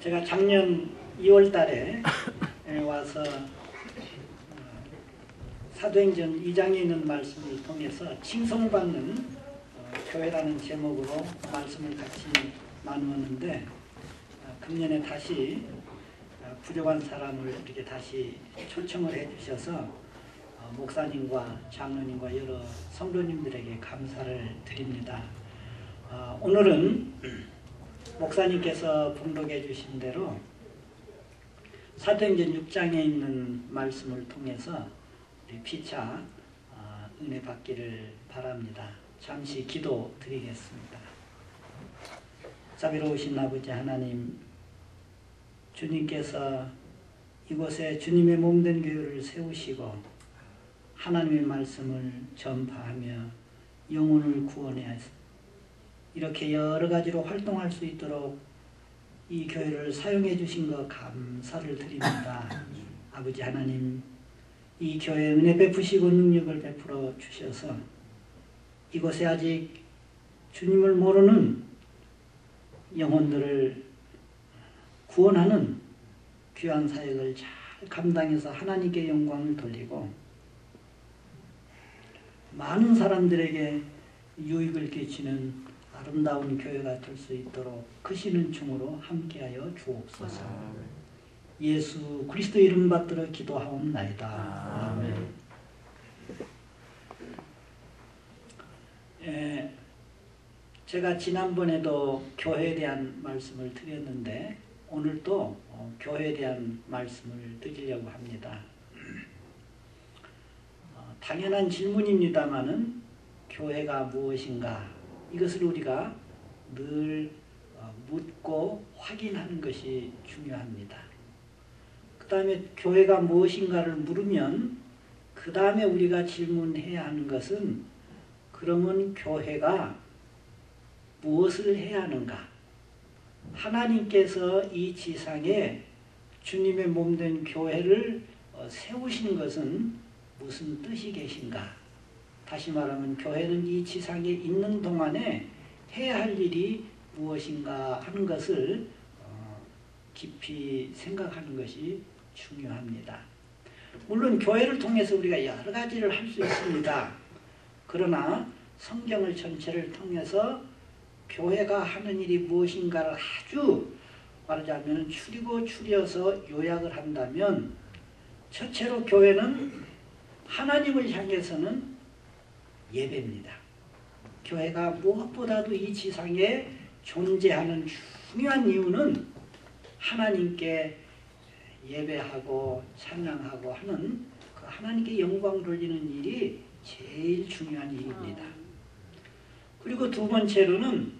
제가 작년 2월 달에 와서 사도행전 2장에 있는 말씀을 통해서 칭송받는 교회라는 제목으로 말씀을 같이 나누었는데, 금년에 다시 부족한 사람을 이렇게 다시 초청을 해주셔서 목사님과 장로님과 여러 성도님들에게 감사를 드립니다. 오늘은 목사님께서 봉독해 주신 대로 사도행전 6장에 있는 말씀을 통해서 우리 피차 은혜 받기를 바랍니다. 잠시 기도 드리겠습니다. 자비로우신 아버지 하나님, 주님께서 이곳에 주님의 몸된 교회를 세우시고 하나님의 말씀을 전파하며 영혼을 구원해 하시고 이렇게 여러 가지로 활동할 수 있도록 이 교회를 사용해 주신 것 감사를 드립니다. 아버지 하나님, 이 교회에 은혜 베푸시고 능력을 베풀어 주셔서 이곳에 아직 주님을 모르는 영혼들을 구원하는 귀한 사역을 잘 감당해서 하나님께 영광을 돌리고 많은 사람들에게 유익을 끼치는 아름다운 교회가 될 수 있도록 크시는 중으로 함께하여 주옵소서. 예수 그리스도 이름 받들어 기도하옵나이다. 아멘. 제가 지난번에도 교회에 대한 말씀을 드렸는데 오늘도 교회에 대한 말씀을 드리려고 합니다. 당연한 질문입니다마는 교회가 무엇인가, 이것을 우리가 늘 묻고 확인하는 것이 중요합니다. 그 다음에 교회가 무엇인가를 물으면 그 다음에 우리가 질문해야 하는 것은 그러면 교회가 무엇을 해야 하는가? 하나님께서 이 지상에 주님의 몸된 교회를 세우신 것은 무슨 뜻이 계신가? 다시 말하면 교회는 이 지상에 있는 동안에 해야 할 일이 무엇인가 하는 것을 깊이 생각하는 것이 중요합니다. 물론 교회를 통해서 우리가 여러 가지를 할 수 있습니다. 그러나 성경을 전체를 통해서 교회가 하는 일이 무엇인가를 아주 말하자면 추리고 추려서 요약을 한다면, 첫째로 교회는 하나님을 향해서는 예배입니다. 교회가 무엇보다도 이 지상에 존재하는 중요한 이유는 하나님께 예배하고 찬양하고 하는 그 하나님께 영광 돌리는 일이 제일 중요한 일입니다. 그리고 두 번째로는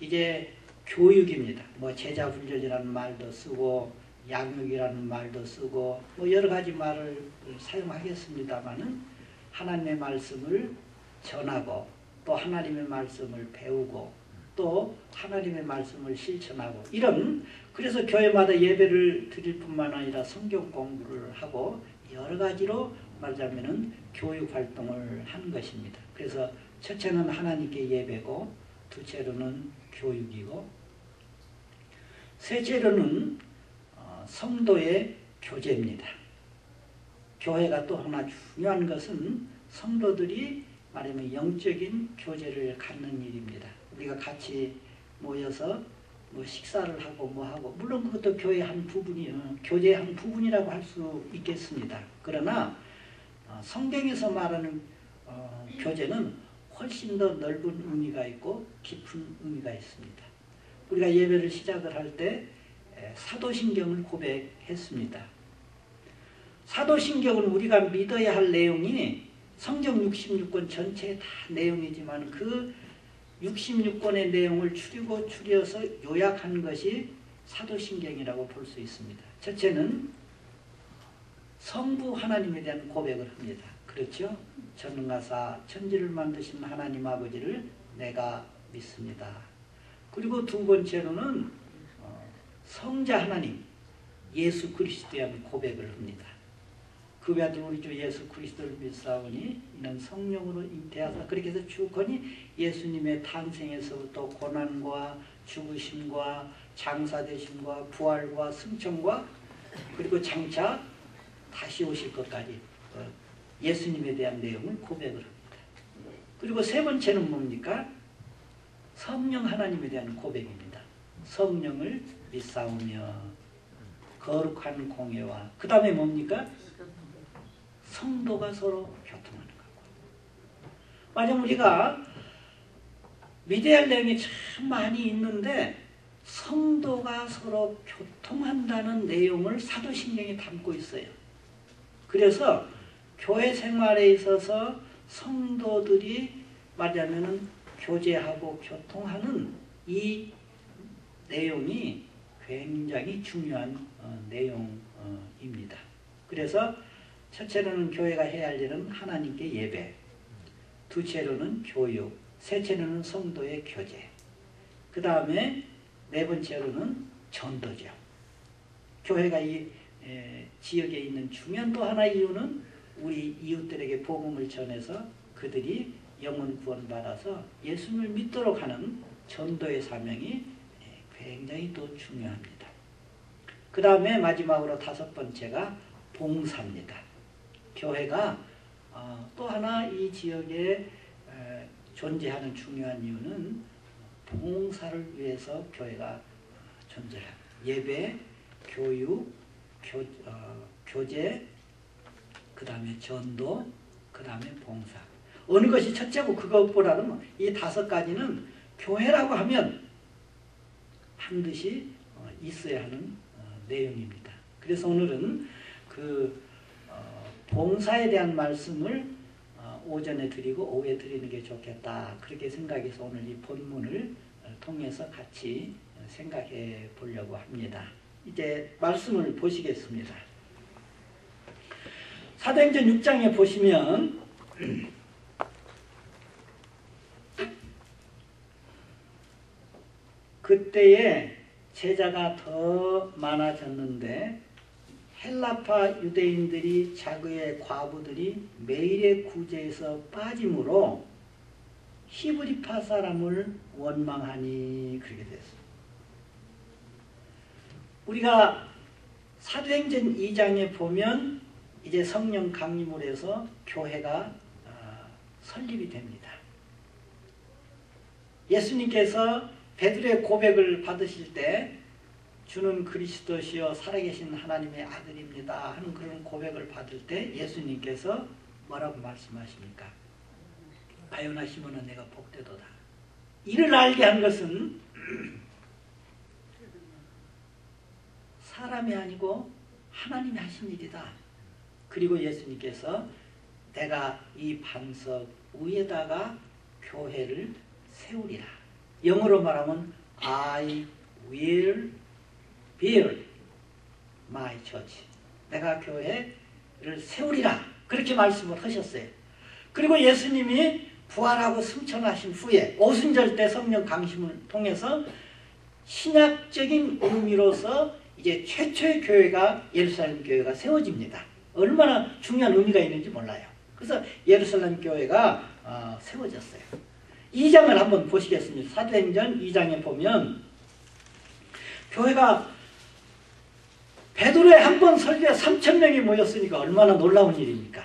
이제 교육입니다. 뭐 제자 훈련이라는 말도 쓰고 양육이라는 말도 쓰고 뭐 여러 가지 말을 사용하겠습니다마는 하나님의 말씀을 전하고 또 하나님의 말씀을 배우고 또 하나님의 말씀을 실천하고 이런, 그래서 교회마다 예배를 드릴 뿐만 아니라 성경 공부를 하고 여러 가지로 말하자면은 교육 활동을 하는 것입니다. 그래서 첫째는 하나님께 예배고, 둘째로는 교육이고, 셋째로는 성도의 교제입니다. 교회가 또 하나 중요한 것은 성도들이 말하면 영적인 교제를 갖는 일입니다. 우리가 같이 모여서 뭐 식사를 하고 뭐 하고, 물론 그것도 교회의 한 부분이요, 교제의 한 부분이라고 할 수 있겠습니다. 그러나 성경에서 말하는 교제는 훨씬 더 넓은 의미가 있고 깊은 의미가 있습니다. 우리가 예배를 시작을 할 때 사도신경을 고백했습니다. 사도신경은 우리가 믿어야 할 내용이 성경 66권 전체의 다 내용이지만 그 66권의 내용을 추리고 추려서 요약한 것이 사도신경이라고 볼 수 있습니다. 첫째는 성부 하나님에 대한 고백을 합니다. 그렇죠? 전능하사 천지를 만드신 하나님 아버지를 내가 믿습니다. 그리고 두 번째로는 성자 하나님 예수 그리스도에 대한 고백을 합니다. 그 외아들 우리 주 예수 그리스도를 믿사오니 이는 성령으로 잉태하사, 그렇게 해서 쭉 하니 예수님의 탄생에서부터 고난과 죽으심과 장사되심과 부활과 승천과 그리고 장차 다시 오실 것까지 예수님에 대한 내용을 고백을 합니다. 그리고 세 번째는 뭡니까? 성령 하나님에 대한 고백입니다. 성령을 믿사오며 거룩한 공예와 그 다음에 뭡니까? 성도가 서로 교통하는 거고. 만약 우리가 믿어야 할 내용이 참 많이 있는데 성도가 서로 교통한다는 내용을 사도신경에 담고 있어요. 그래서 교회 생활에 있어서 성도들이 말하자면 교제하고 교통하는 이 내용이 굉장히 중요한 내용입니다. 그래서 첫째로는 교회가 해야 할 일은 하나님께 예배, 두째로는 교육, 셋째로는 성도의 교제, 그 다음에 네 번째로는 전도죠. 교회가 이 지역에 있는 중요한 또 하나의 이유는 우리 이웃들에게 복음을 전해서 그들이 영혼 구원받아서 예수님을 믿도록 하는 전도의 사명이 굉장히 또 중요합니다. 그 다음에 마지막으로 다섯 번째가 봉사입니다. 교회가 또 하나 이 지역에 존재하는 중요한 이유는 봉사를 위해서 교회가 존재합니다. 예배, 교육, 교제, 그 다음에 전도, 그 다음에 봉사. 어느 것이 첫째고 그것보다는 이 다섯 가지는 교회라고 하면 반드시 있어야 하는 내용입니다. 그래서 오늘은 그 봉사에 대한 말씀을 오전에 드리고 오후에 드리는 게 좋겠다. 그렇게 생각해서 오늘 이 본문을 통해서 같이 생각해 보려고 합니다. 이제 말씀을 보시겠습니다. 사도행전 6장에 보시면 그때에 제자가 더 많아졌는데 헬라파 유대인들이 자그의 과부들이 매일의 구제에서 빠짐으로 히브리파 사람을 원망하니 그렇게 됐습니다. 우리가 사도행전 2장에 보면 이제 성령 강림을 해서 교회가 설립이 됩니다. 예수님께서 베드로의 고백을 받으실 때 주는 그리스도시요 살아계신 하나님의 아들입니다 하는 그런 고백을 받을 때 예수님께서 뭐라고 말씀하십니까? 바요나 시몬아 내가 복되도다. 이를 알게 한 것은 사람이 아니고 하나님이 하신 일이다. 그리고 예수님께서 내가 이 반석 위에다가 교회를 세우리라. 영어로 말하면 I will build my church. 내가 교회를 세우리라. 그렇게 말씀을 하셨어요. 그리고 예수님이 부활하고 승천하신 후에 오순절 때 성령 강심을 통해서 신약적인 의미로서 이제 최초의 교회가 예루살렘 교회가 세워집니다. 얼마나 중요한 의미가 있는지 몰라요. 그래서 예루살렘 교회가 세워졌어요. 2장을 한번 보시겠습니다. 사도행전 2장에 보면 교회가 베드로에 한 번 설교에 3,000명이 모였으니까 얼마나 놀라운 일입니까?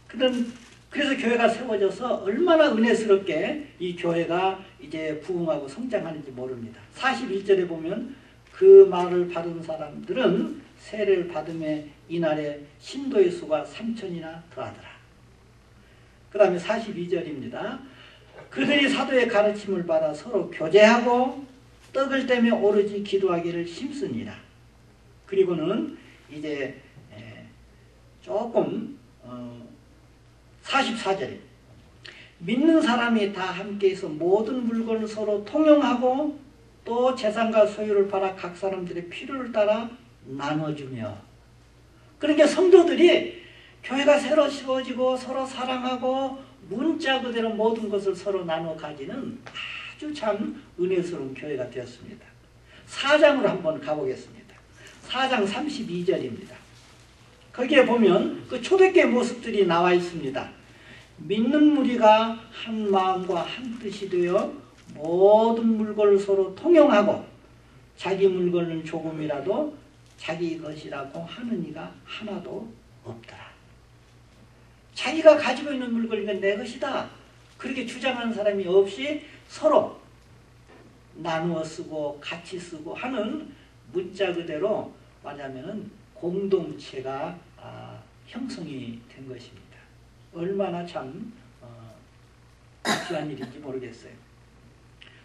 그래서 교회가 세워져서 얼마나 은혜스럽게 이 교회가 이제 부흥하고 성장하는지 모릅니다. 41절에 보면 그 말을 받은 사람들은 세례를 받음에 이날에 신도의 수가 3,000이나 더하더라. 그 다음에 42절입니다. 그들이 사도의 가르침을 받아 서로 교제하고 떡을 떼며 오로지 기도하기를 힘쓰니라. 그리고는 이제 조금 44절에 믿는 사람이 다 함께해서 모든 물건을 서로 통용하고 또 재산과 소유를 팔아 각 사람들의 필요를 따라 나눠주며, 그러니까 성도들이 교회가 새로 세워지고 서로 사랑하고 문자 그대로 모든 것을 서로 나눠 가지는 아주 참 은혜스러운 교회가 되었습니다. 4장으로 한번 가보겠습니다. 4장 32절입니다. 거기에 보면 그 초대교회 모습들이 나와 있습니다. 믿는 무리가 한 마음과 한 뜻이 되어 모든 물건을 서로 통용하고 자기 물건은 조금이라도 자기 것이라고 하는 이가 하나도 없더라. 자기가 가지고 있는 물건이 내 것이다. 그렇게 주장하는 사람이 없이 서로 나누어 쓰고 같이 쓰고 하는 문자 그대로 말하자면 공동체가 형성이 된 것입니다. 얼마나 참 귀한 일인지 모르겠어요.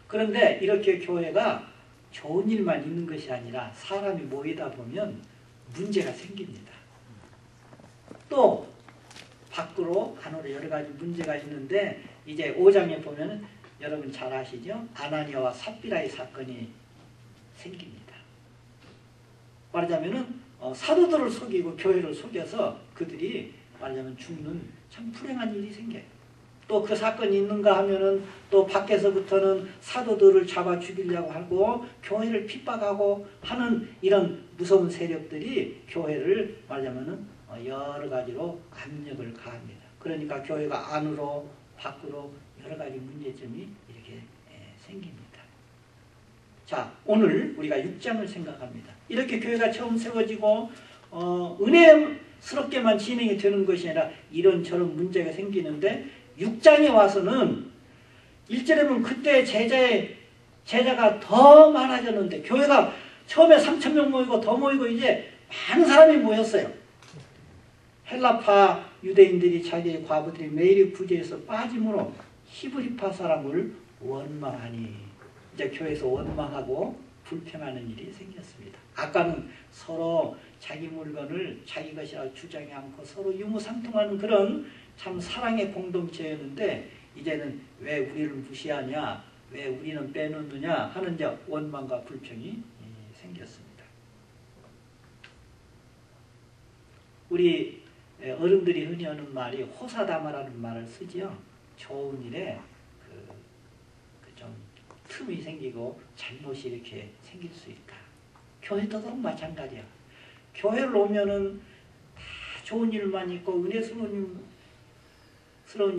그런데 이렇게 교회가 좋은 일만 있는 것이 아니라 사람이 모이다 보면 문제가 생깁니다. 또 밖으로 안으로 여러 가지 문제가 있는데 이제 5장에 보면 여러분 잘 아시죠? 아나니아와 삽비라의 사건이 생깁니다. 말하자면은 사도들을 속이고 교회를 속여서 그들이 말하자면 죽는 참 불행한 일이 생겨요. 또 그 사건이 있는가 하면은 또 밖에서부터는 사도들을 잡아 죽이려고 하고 교회를 핍박하고 하는 이런 무서운 세력들이 교회를 말하자면은 여러 가지로 압력을 가합니다. 그러니까 교회가 안으로 밖으로 여러 가지 문제점이 이렇게 생깁니다. 자, 오늘 우리가 6장을 생각합니다. 이렇게 교회가 처음 세워지고 은혜스럽게만 진행이 되는 것이 아니라 이런저런 문제가 생기는데 6장에 와서는 1절에 보면 그때 제자가 더 많아졌는데 교회가 처음에 3,000명 모이고 더 모이고 이제 많은 사람이 모였어요. 헬라파 유대인들이 자기의 과부들이 매일의 구제에서 빠짐으로 히브리파 사람을 원망하니 이제 교회에서 원망하고 불평하는 일이 생겼습니다. 아까는 서로 자기 물건을 자기 것이라고 주장하지 않고 서로 유무상통하는 그런 참 사랑의 공동체였는데 이제는 왜 우리를 무시하냐, 왜 우리는 빼놓느냐 하는 이제 원망과 불평이 생겼습니다. 우리 어른들이 흔히 하는 말이 호사다마라는 말을 쓰지요. 좋은 일에 좀 틈이 생기고 잘못이 이렇게 생길 수 있다. 교회도 마찬가지야. 교회를 오면은 다 좋은 일만 있고 은혜스러운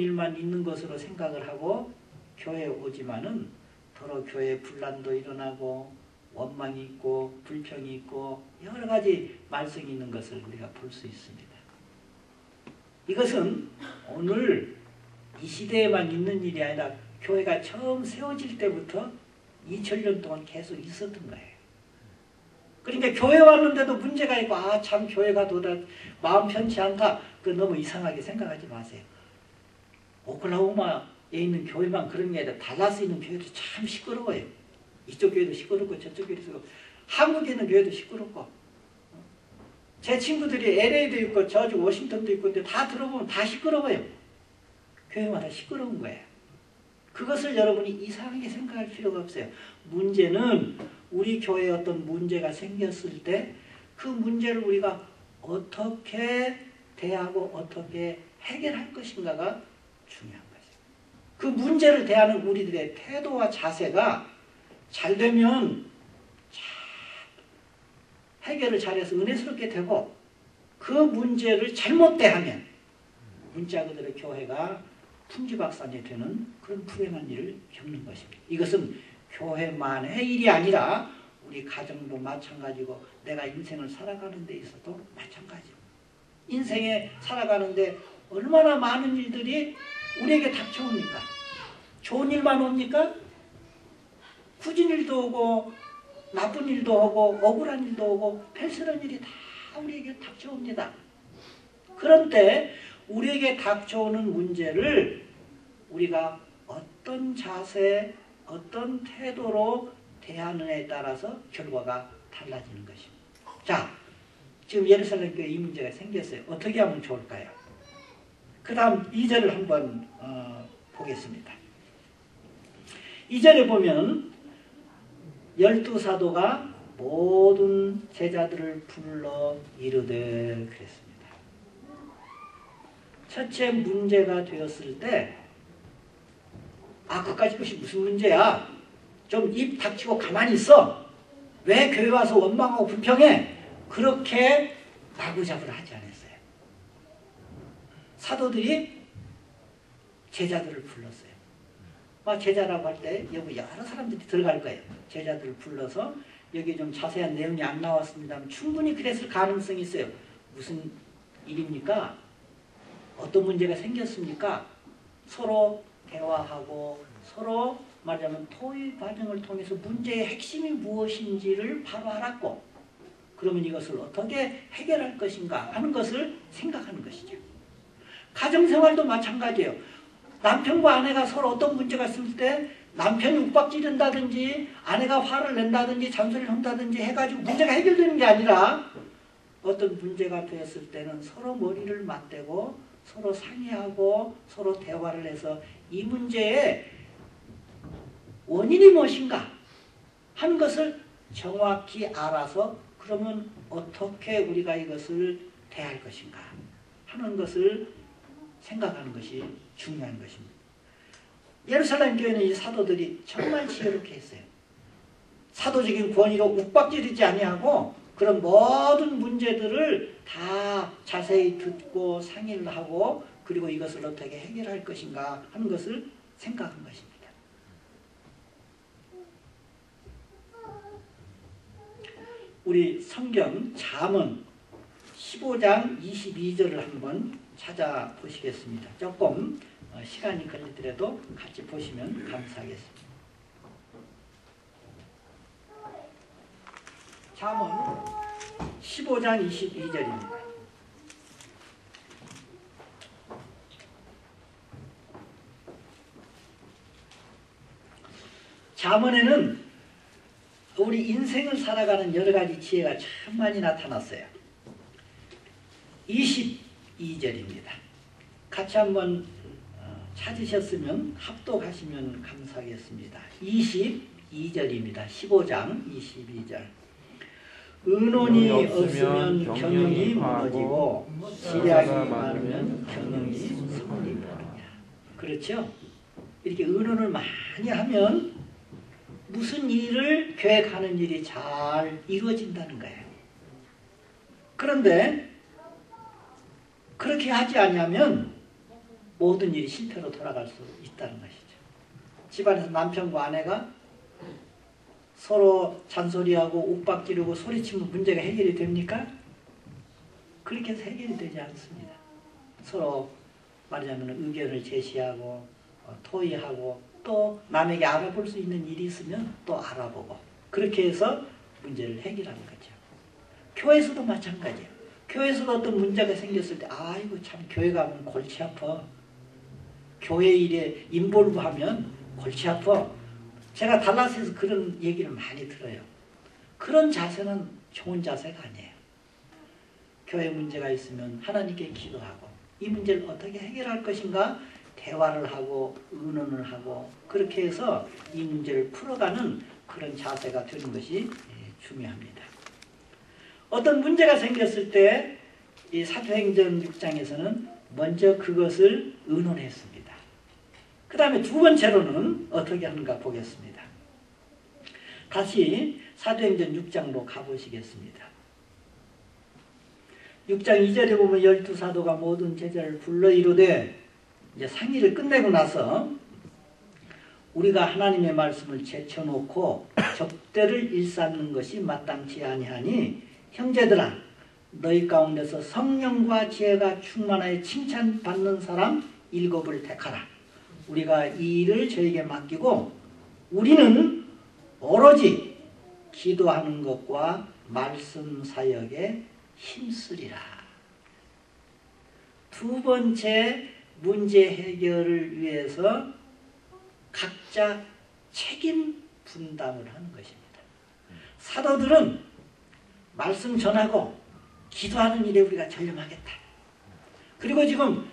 일만 있는 것으로 생각을 하고 교회에 오지만은 더러 교회에 분란도 일어나고 원망이 있고 불평이 있고 여러 가지 말썽이 있는 것을 우리가 볼 수 있습니다. 이것은 오늘 이 시대에만 있는 일이 아니라 교회가 처음 세워질 때부터 2000년 동안 계속 있었던 거예요. 그러니까 교회 왔는데도 문제가 있고 참 교회가 도다 마음 편치 않다. 그 너무 이상하게 생각하지 마세요. 오클라호마에 있는 교회만 그런 게 아니라 달라스에 있는 교회도 참 시끄러워요. 이쪽 교회도 시끄럽고 저쪽 교회도 시끄럽고 한국에 있는 교회도 시끄럽고 제 친구들이 LA도 있고 저쪽 워싱턴도 있고 근데 다 들어보면 다 시끄러워요. 교회마다 시끄러운 거예요. 그것을 여러분이 이상하게 생각할 필요가 없어요. 문제는 우리 교회에 어떤 문제가 생겼을 때 그 문제를 우리가 어떻게 대하고 어떻게 해결할 것인가가 중요한 거죠. 그 문제를 대하는 우리들의 태도와 자세가 잘 되면 해결을 잘해서 은혜스럽게 되고 그 문제를 잘못 대하면 문자 그대로 교회가 풍지박산이 되는 그런 불행한 일을 겪는 것입니다. 이것은 교회만의 일이 아니라 우리 가정도 마찬가지고 내가 인생을 살아가는 데 있어도 마찬가지고 인생에 살아가는데 얼마나 많은 일들이 우리에게 닥쳐옵니까? 좋은 일만 옵니까? 굳은 일도 오고 나쁜 일도 오고 억울한 일도 오고 별스러운 일이 다 우리에게 닥쳐옵니다. 그런 때 우리에게 닥쳐오는 문제를 우리가 어떤 자세, 어떤 태도로 대하느냐에 따라서 결과가 달라지는 것입니다. 자, 지금 예루살렘 교회에 이 문제가 생겼어요. 어떻게 하면 좋을까요? 그 다음 2절을 한번 보겠습니다. 2절에 보면 12사도가 모든 제자들을 불러 이르되 그랬습니다. 첫째 문제가 되었을 때 그까짓 것이 무슨 문제야? 좀 입 닥치고 가만히 있어. 왜 교회 와서 원망하고 불평해? 그렇게 마구잡이를 하지 않았어요. 사도들이 제자들을 불렀어요. 제자라고 할 때 여기 여러 사람들이 들어갈 거예요. 제자들을 불러서 여기 좀 자세한 내용이 안 나왔습니다만 충분히 그랬을 가능성이 있어요. 무슨 일입니까? 어떤 문제가 생겼습니까? 서로 대화하고 서로 말하자면 토의 과정을 통해서 문제의 핵심이 무엇인지를 바로 알았고 그러면 이것을 어떻게 해결할 것인가 하는 것을 생각하는 것이죠. 가정생활도 마찬가지예요. 남편과 아내가 서로 어떤 문제가 있을 때 남편이 욱박지른다든지 아내가 화를 낸다든지 잔소리를 한다든지 해가지고 문제가 해결되는 게 아니라 어떤 문제가 되었을 때는 서로 머리를 맞대고 서로 상의하고 서로 대화를 해서 이 문제의 원인이 무엇인가 하는 것을 정확히 알아서 그러면 어떻게 우리가 이것을 대할 것인가 하는 것을 생각하는 것이 중요한 것입니다. 예루살렘 교회는 이 사도들이 정말 지혜롭게 했어요. 사도적인 권위로 욱박지르지 아니하고 그런 모든 문제들을 다 자세히 듣고 상의를 하고 그리고 이것을 어떻게 해결할 것인가 하는 것을 생각한 것입니다. 우리 성경 잠언 15장 22절을 한번 찾아보시겠습니다. 조금 시간이 걸리더라도 같이 보시면 감사하겠습니다. 잠언 15장 22절입니다. 잠언에는 우리 인생을 살아가는 여러 가지 지혜가 참 많이 나타났어요. 22절입니다. 같이 한번 찾으셨으면 합독하시면 감사하겠습니다. 22절입니다. 15장 22절. 의논이 없으면 경영이 무너지고 지략이 많으면 경영이 성립하느니라. 그렇죠? 이렇게 의논을 많이 하면 무슨 일을 계획하는 일이 잘 이루어진다는 거예요. 그런데 그렇게 하지 않으면 모든 일이 실패로 돌아갈 수 있다는 것이죠. 집안에서 남편과 아내가 서로 잔소리하고 욱박지르고 소리치면 문제가 해결이 됩니까? 그렇게 해서 해결이 되지 않습니다. 서로 말하자면 의견을 제시하고 토의하고 또 남에게 알아볼 수 있는 일이 있으면 또 알아보고 그렇게 해서 문제를 해결하는 거죠. 교회에서도 마찬가지예요. 교회에서도 어떤 문제가 생겼을 때 아이고 참 교회 가면 골치 아파. 교회 일에 인볼브하면 골치 아파. 제가 달라스에서 그런 얘기를 많이 들어요. 그런 자세는 좋은 자세가 아니에요. 교회 문제가 있으면 하나님께 기도하고 이 문제를 어떻게 해결할 것인가 대화를 하고 의논을 하고 그렇게 해서 이 문제를 풀어가는 그런 자세가 되는 것이 중요합니다. 어떤 문제가 생겼을 때 이 사도행전 6장에서는 먼저 그것을 의논했습니다. 그 다음에 두 번째로는 어떻게 하는가 보겠습니다. 다시 사도행전 6장으로 가보시겠습니다. 6장 2절에 보면 12사도가 모든 제자를 불러 이르되 이제 상의를 끝내고 나서 우리가 하나님의 말씀을 제쳐놓고 접대를 일삼는 것이 마땅치 아니하니 형제들아 너희 가운데서 성령과 지혜가 충만하여 칭찬받는 사람 7을 택하라. 우리가 이 일을 저에게 맡기고 우리는 오로지 기도하는 것과 말씀 사역에 힘쓰리라. 두 번째 문제 해결을 위해서 각자 책임 분담을 하는 것입니다. 사도들은 말씀 전하고 기도하는 일에 우리가 전념하겠다. 그리고 지금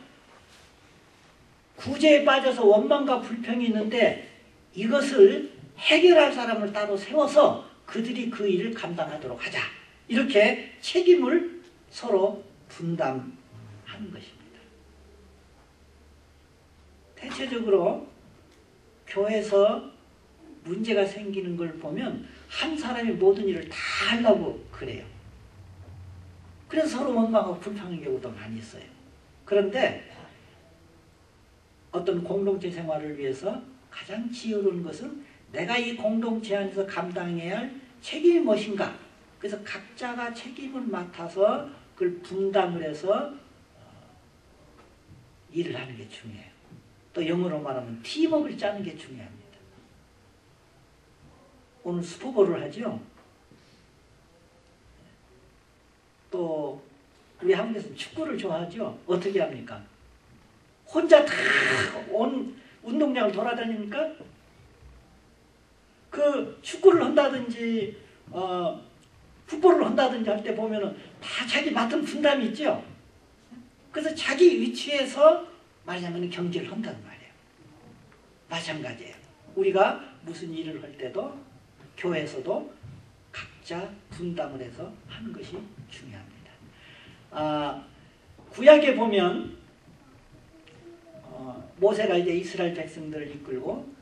구제에 빠져서 원망과 불평이 있는데 이것을 해결할 사람을 따로 세워서 그들이 그 일을 감당하도록 하자. 이렇게 책임을 서로 분담하는 것입니다. 대체적으로 교회에서 문제가 생기는 걸 보면 한 사람이 모든 일을 다 하려고 그래요. 그래서 서로 원망하고 불평하는 경우도 많이 있어요. 그런데 어떤 공동체 생활을 위해서 가장 지혜로운 것은 내가 이 공동체 안에서 감당해야 할 책임이 무엇인가. 그래서 각자가 책임을 맡아서 그걸 분담을 해서 일을 하는 게 중요해요. 또 영어로 말하면 팀워크를 짜는 게 중요합니다. 오늘 슈퍼볼을 하죠. 또 우리 한국에서는 축구를 좋아하죠. 어떻게 합니까? 혼자 다 온 운동장을 돌아다니니까 그 축구를 한다든지 풋볼을 한다든지 할 때 보면은 다 자기 맡은 분담이 있죠. 그래서 자기 위치에서 말하자면 경기를 한다는 말이에요. 마찬가지예요. 우리가 무슨 일을 할 때도 교회에서도 각자 분담을 해서 하는 것이 중요합니다. 구약에 보면 모세가 이제 이스라엘 백성들을 이끌고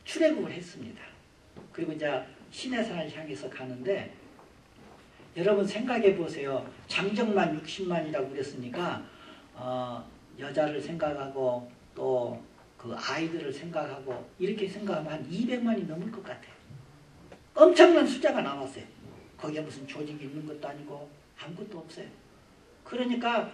출애굽을 했습니다. 그리고 이제 시내산을 향해서 가는데 여러분 생각해 보세요. 장정만 60만이라고 그랬으니까 여자를 생각하고 또 그 아이들을 생각하고 이렇게 생각하면 한 200만이 넘을 것 같아요. 엄청난 숫자가 나왔어요. 거기에 무슨 조직이 있는 것도 아니고 아무것도 없어요. 그러니까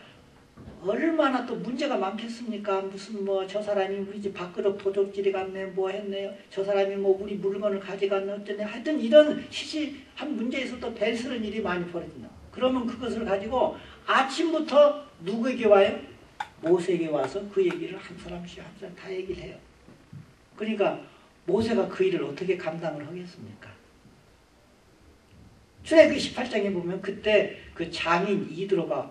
얼마나 또 문제가 많겠습니까? 무슨 뭐 저 사람이 우리 집 밖으로 도적질이 갔네, 뭐 했네요. 저 사람이 뭐 우리 물건을 가져갔네, 어쩌네. 하여튼 이런 시시한 문제에서도 벨스런 일이 많이 벌어진다. 그러면 그것을 가지고 아침부터 누구에게 와요? 모세에게 와서 그 얘기를 한 사람씩 한 사람 다 얘기를 해요. 그러니까 모세가 그 일을 어떻게 감당을 하겠습니까? 출애굽기 18장에 보면 그때 그 장인 이드로가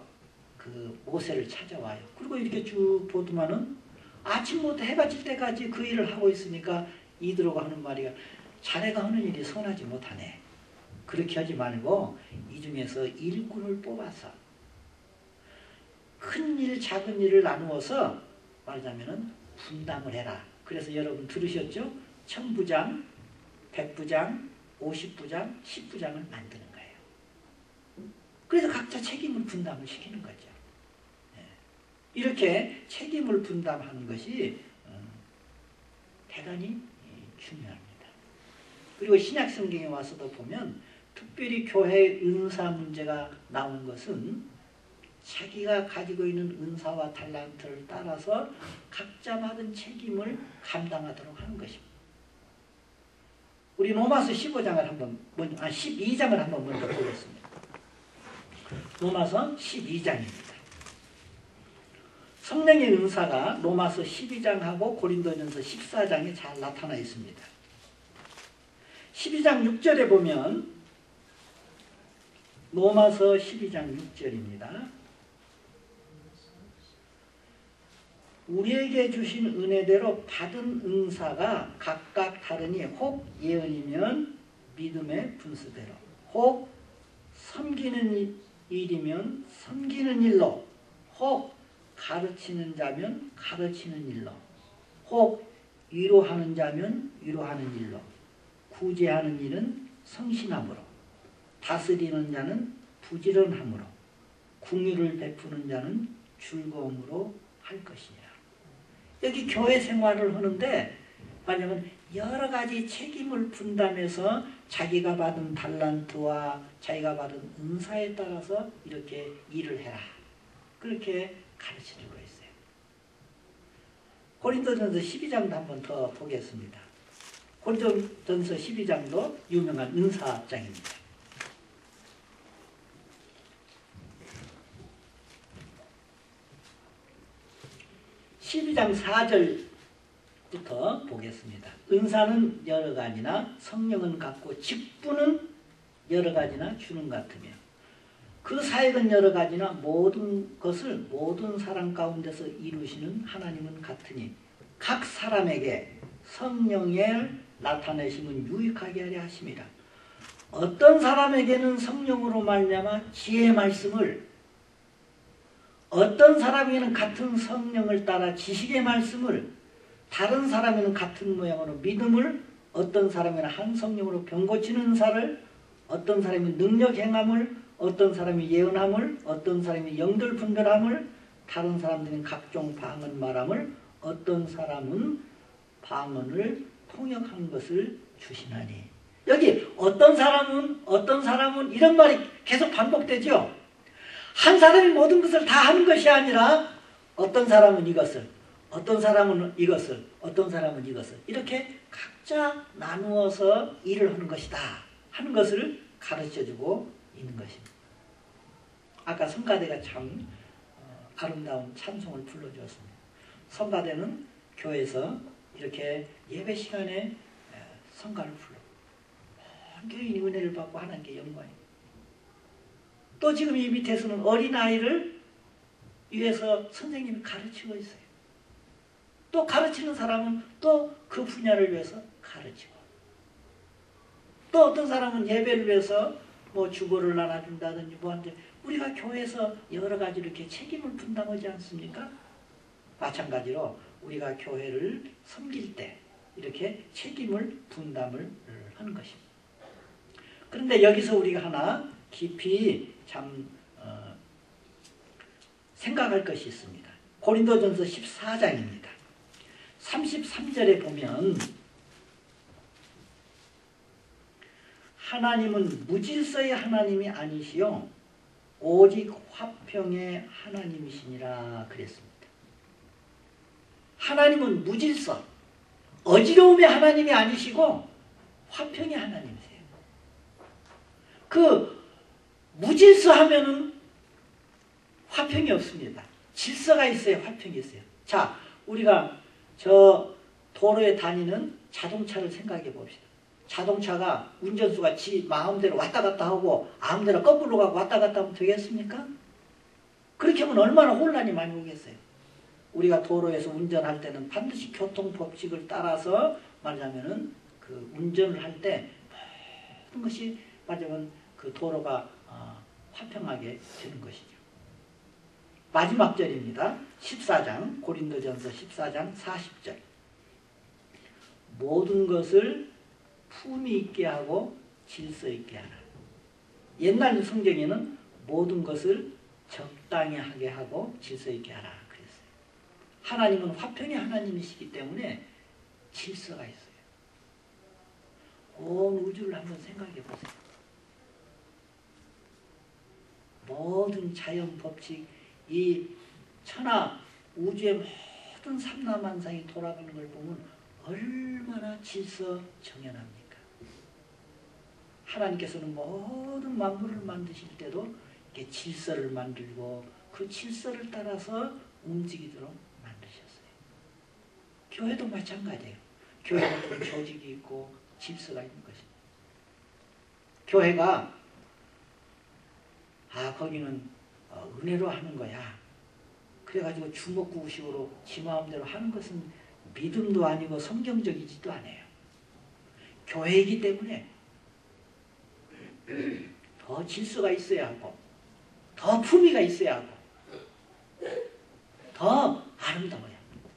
그 모세를 찾아와요. 그리고 이렇게 쭉 보더만은 아침부터 해가 질 때까지 그 일을 하고 있으니까 이드로가 하는 말이야. 자네가 하는 일이 선하지 못하네. 그렇게 하지 말고 이 중에서 일꾼을 뽑아서 큰 일, 작은 일을 나누어서 말하자면은 분담을 해라. 그래서 여러분 들으셨죠? 1000부장, 100부장, 50부장, 10부장을 만드는 거예요. 그래서 각자 책임을 분담을 시키는 거죠. 이렇게 책임을 분담하는 것이 대단히 중요합니다. 그리고 신약 성경에 와서도 보면 특별히 교회의 은사 문제가 나온 것은 자기가 가지고 있는 은사와 달란트를 따라서 각자 받은 책임을 감당하도록 하는 것입니다. 우리 로마서 12장을 한번 먼저 보겠습니다. 로마서 12장입니다. 성령의 은사가 로마서 12장하고 고린도전서 14장에 잘 나타나 있습니다. 12장 6절에 보면 로마서 12장 6절입니다. 우리에게 주신 은혜대로 받은 은사가 각각 다르니 혹 예언이면 믿음의 분수대로, 혹 섬기는 일이면 섬기는 일로, 혹 가르치는 자면 가르치는 일로, 혹 위로하는 자면 위로하는 일로, 구제하는 일은 성신함으로, 다스리는 자는 부지런함으로, 긍휼을 베푸는 자는 즐거움으로 할 것이니라. 여기 교회 생활을 하는데 만약은 여러 가지 책임을 분담해서 자기가 받은 달란트와 자기가 받은 은사에 따라서 이렇게 일을 해라. 그렇게 가르쳐주고 있어요. 고린도전서 12장도 한번 더 보겠습니다. 고린도전서 12장도 유명한 은사장입니다. 12장 4절부터 보겠습니다. 은사는 여러 가지나 성령은 같고 직분은 여러 가지나 주는 같으며 그 사역은 여러 가지나 모든 것을 모든 사람 가운데서 이루시는 하나님은 같으니 각 사람에게 성령의 나타내심은 유익하게 하려 하심이라. 어떤 사람에게는 성령으로 말미암아 지혜의 말씀을, 어떤 사람에게는 같은 성령을 따라 지식의 말씀을, 다른 사람에게는 같은 모양으로 믿음을, 어떤 사람에게는 한 성령으로 병 고치는 은사를, 어떤 사람이 능력 행함을, 어떤 사람이 예언함을, 어떤 사람이 영들 분별함을, 다른 사람들은 각종 방언 말함을, 어떤 사람은 방언을 통역한 것을 주시나니. 여기 어떤 사람은 이런 말이 계속 반복되죠. 한 사람이 모든 것을 다 하는 것이 아니라 어떤 사람은 이것을, 어떤 사람은 이것을, 어떤 사람은 이것을 이렇게 각자 나누어서 일을 하는 것이다 하는 것을 가르쳐주고 있는 것입니다. 아까 성가대가 참 아름다운 찬송을 불러주었습니다. 성가대는 교회에서 이렇게 예배 시간에 성가를 불러 교인이 은혜를 받고 하나님께 영광입니다. 또 지금 이 밑에서는 어린아이를 위해서 선생님이 가르치고 있어요. 또 가르치는 사람은 또 그 분야를 위해서 가르치고, 또 어떤 사람은 예배를 위해서 뭐 주보를 나눠준다든지 뭐 하는데, 우리가 교회에서 여러 가지 이렇게 책임을 분담하지 않습니까? 마찬가지로 우리가 교회를 섬길 때 이렇게 책임을 분담을 하는 것입니다. 그런데 여기서 우리가 하나 깊이 참 생각할 것이 있습니다. 고린도전서 14장입니다. 33절에 보면 하나님은 무질서의 하나님이 아니시요 오직 화평의 하나님이시니라 그랬습니다. 하나님은 무질서, 어지러움의 하나님이 아니시고 화평의 하나님이세요. 그 무질서 하면은 화평이 없습니다. 질서가 있어야 화평이 있어요. 자, 우리가 저 도로에 다니는 자동차를 생각해 봅시다. 자동차가 운전수가 지 마음대로 왔다 갔다 하고 아무데나 거꾸로 가고 왔다 갔다 하면 되겠습니까? 그렇게 하면 얼마나 혼란이 많이 오겠어요. 우리가 도로에서 운전할 때는 반드시 교통법칙을 따라서 말하자면은 그 운전을 할 때 모든 것이 말하자면 그 도로가 화평하게 되는 것이죠. 마지막 절입니다. 14장, 고린도전서 14장 40절. 모든 것을 품위 있게 하고 질서 있게 하라. 옛날 성경에는 모든 것을 적당히 하게 하고 질서 있게 하라 그랬어요. 하나님은 화평의 하나님이시기 때문에 질서가 있어요. 온 우주를 한번 생각해 보세요. 모든 자연 법칙, 이 천하 우주의 모든 삼라만상이 돌아가는 걸 보면 얼마나 질서 정연합니까? 하나님께서는 모든 만물을 만드실 때도 이렇게 질서를 만들고 그 질서를 따라서 움직이도록 만드셨어요. 교회도 마찬가지예요. 교회는 조직이 있고 질서가 있는 것입니다. 교회가 거기는 은혜로 하는 거야. 그래가지고 주먹구구식으로 지 마음대로 하는 것은 믿음도 아니고 성경적이지도 않아요. 교회이기 때문에 더 질서가 있어야 하고 더 품위가 있어야 하고 더 아름다워야 합니다.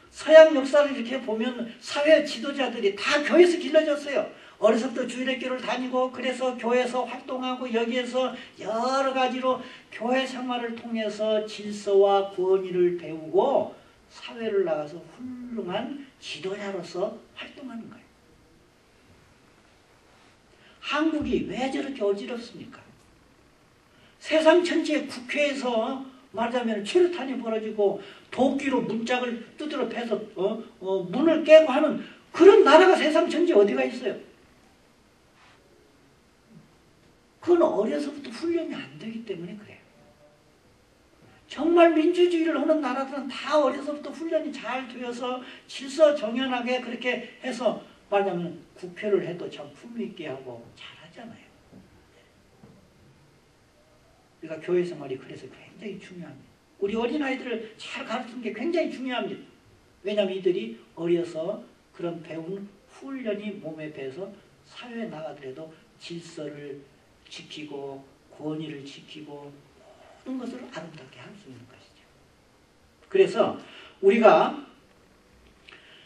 서양 역사를 이렇게 보면 사회 지도자들이 다 교회에서 길러졌어요. 어려서부터 주일학교를 다니고 그래서 교회에서 활동하고 여기에서 여러 가지로 교회 생활을 통해서 질서와 권위를 배우고 사회를 나가서 훌륭한 지도자로서 활동하는 거예요. 한국이 왜 저렇게 어지럽습니까? 세상 전체의 국회에서 말하자면 최루탄이 벌어지고 도끼로 문짝을 두드려 패서 문을 깨고 하는 그런 나라가 세상 전체에 어디가 있어요? 그건 어려서부터 훈련이 안 되기 때문에 그래요. 정말 민주주의를 하는 나라들은 다 어려서부터 훈련이 잘 되어서 질서 정연하게 그렇게 해서 말하자면 국회를 해도 참 품위 있게 하고 잘하잖아요. 우리가 교회 생활이 그래서 굉장히 중요합니다. 우리 어린아이들을 잘 가르치는 게 굉장히 중요합니다. 왜냐하면 이들이 어려서 그런 배운 훈련이 몸에 배서 사회에 나가더라도 질서를 지키고 권위를 지키고 모든 것을 아름답게 할 수 있는 것이죠. 그래서 우리가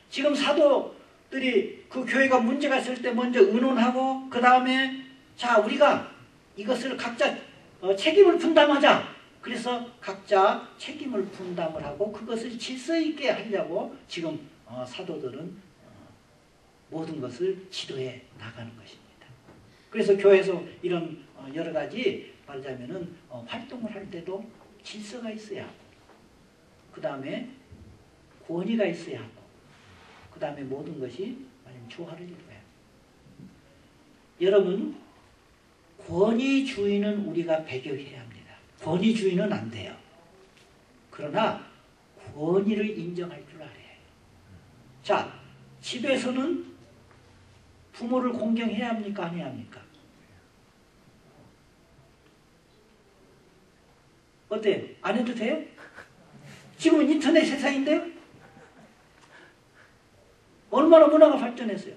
지금 사도들이 그 교회가 문제가 있을 때 먼저 의논하고 그 다음에 자 우리가 이것을 각자 책임을 분담하자. 그래서 각자 책임을 분담을 하고 그것을 질서 있게 하려고 지금 사도들은 모든 것을 지도해 나가는 것입니다. 그래서 교회에서 이런 여러 가지 말하자면은 활동을 할 때도 질서가 있어야 하고, 그 다음에 권위가 있어야 하고, 그 다음에 모든 것이 조화를 이루어야 합니다. 여러분, 권위주의는 우리가 배격해야 합니다. 권위주의는 안 돼요. 그러나 권위를 인정할 줄 알아야 해요. 자, 집에서는 부모를 공경해야 합니까? 안 해야 합니까? 어때요? 안 해도 돼요? 지금은 인터넷 세상인데요? 얼마나 문화가 발전했어요.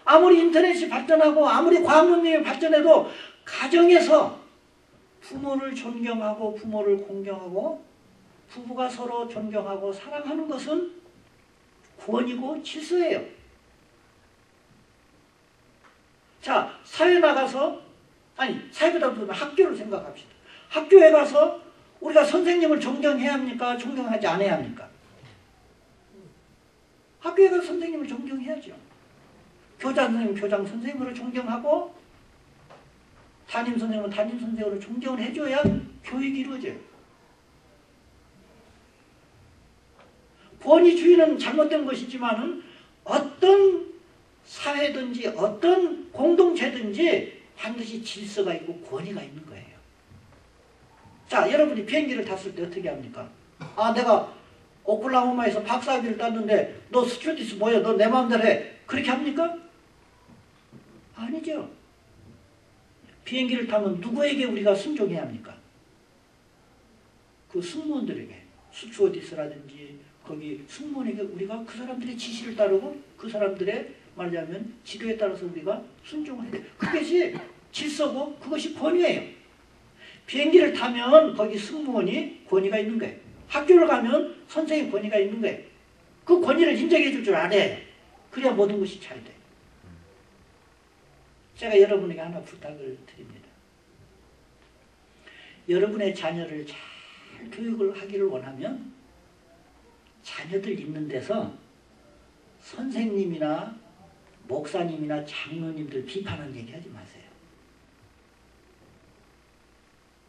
아무리 인터넷이 발전하고 아무리 과학문명이 발전해도 가정에서 부모를 존경하고 부모를 공경하고 부부가 서로 존경하고 사랑하는 것은 권위고 질서예요. 자, 사회 나가서, 아니 사회보다 보면 학교를 생각합시다. 학교에 가서 우리가 선생님을 존경해야 합니까? 존경하지 않아야 합니까? 학교에 가서 선생님을 존경해야죠. 교장 선생님, 교장 선생님으로 존경하고 담임 선생님은 담임 선생님으로 존경을 해줘야 교육이 이루어져요. 권위주의는 잘못된 것이지만은 어떤 사회든지 어떤 공동체든지 반드시 질서가 있고 권위가 있는 거예요. 자, 여러분이 비행기를 탔을 때 어떻게 합니까? 아, 내가 오클라호마에서 박사학위를 땄는데 너 스튜어디스 뭐야? 너 내 마음대로 해. 그렇게 합니까? 아니죠. 비행기를 타면 누구에게 우리가 순종해야 합니까? 그 승무원들에게. 스튜어디스라든지 거기 승무원에게 우리가 그 사람들의 지시를 따르고 그 사람들의 말하자면 지도에 따라서 우리가 순종을 해야 돼요. 그것이 질서고 그것이 권위예요. 비행기를 타면 거기 승무원이 권위가 있는 거예요. 학교를 가면 선생님 권위가 있는 거예요. 그 권위를 인정해 줄 줄 알아야 그래야 모든 것이 잘 돼요. 제가 여러분에게 하나 부탁을 드립니다. 여러분의 자녀를 잘 교육을 하기를 원하면 자녀들 있는 데서 선생님이나 목사님이나 장로님들 비판하는 얘기 하지 마세요.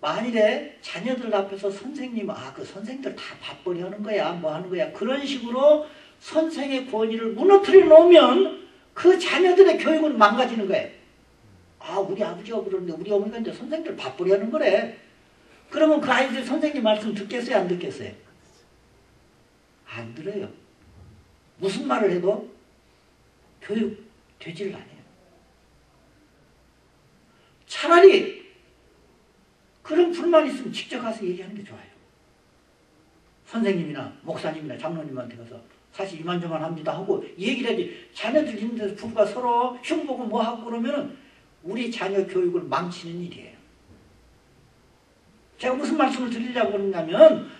만일에 자녀들 앞에서 선생님, 그 선생님들 다 밥벌이 하는 거야, 뭐 하는 거야, 그런 식으로 선생의 권위를 무너뜨려 놓으면 그 자녀들의 교육은 망가지는 거예요. 우리 아버지가 그러는데 우리 어머니가 이제 선생님들 밥벌이 하는 거래. 그러면 그 아이들 선생님 말씀 듣겠어요, 안 듣겠어요? 안 들어요. 무슨 말을 해도 교육 되지를 않아요. 차라리 그런 불만 있으면 직접 가서 얘기하는 게 좋아요. 선생님이나 목사님이나 장로님한테 가서 사실 이만저만 합니다 하고 얘기를 해야지. 자녀들 있는 데서 부부가 서로 흉보고 뭐하고 그러면은 우리 자녀 교육을 망치는 일이에요. 제가 무슨 말씀을 드리려고 그러냐면